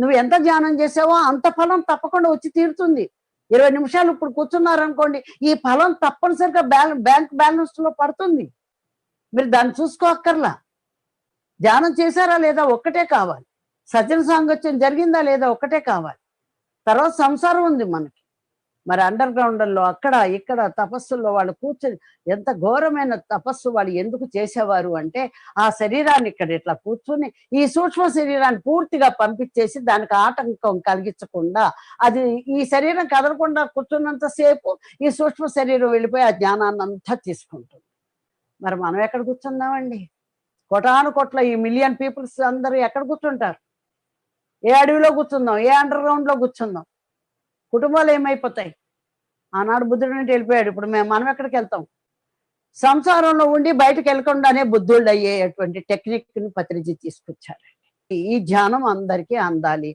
నువ్వు ఎంత ధ్యానం చేసావో అంత ఫలం తప్పకుండా వచ్చి తీరుతుంది. 20 నిమిషాలు ఇప్పుడు కూర్చున్నారనుకోండి, ఈ ఫలం తప్పనిసరిగా బ్యాంక్ బ్యాలెన్స్ లో పడుతుంది. మీరు దాన్ని చూసుకోక్కర్లా. ధ్యానం చేశారా లేదా ఒక్కటే కావాలి. సజ్జన సాంగత్యం జరిగిందా లేదా ఒక్కటే కావాలి. తర్వాత సంసారం ఉంది మనకి. మరి అండర్ గ్రౌండ్‌లో అక్కడ ఇక్కడ తపస్సుల్లో వాళ్ళు కూర్చొని ఎంత ఘోరమైన తపస్సు వాళ్ళు ఎందుకు చేసేవారు అంటే, ఆ శరీరాన్ని ఇక్కడ ఇట్లా కూర్చొని ఈ సూక్ష్మ శరీరాన్ని పూర్తిగా పంపించేసి దానికి ఆటంకం కలిగించకుండా, అది ఈ శరీరం కదలకుండా కూర్చున్నంత సేపు ఈ సూక్ష్మ శరీరం వెళ్ళిపోయి ఆ జ్ఞానాన్నంతా తీసుకుంటుంది. మరి మనం ఎక్కడ కూర్చుందామండి? కోటాను కోట్ల ఈ మిలియన్ పీపుల్స్ అందరూ ఎక్కడ కూర్చుంటారు? ఏ అడవిలో కూర్చుందాం? ఏ అండర్ గ్రౌండ్‌లో కూర్చుందాం? కుటుంబాలు ఏమైపోతాయి? ఆనాడు బుద్ధుడి నుండి వెళ్ళిపోయాడు. ఇప్పుడు మనం ఎక్కడికి వెళ్తాం? సంసారంలో ఉండి బయటకు వెళ్ళకుండానే బుద్ధుళ్ళు అయ్యేటువంటి టెక్నిక్ ని పత్రిజీ తీసుకొచ్చారు. ఈ ధ్యానం అందరికీ అందాలి.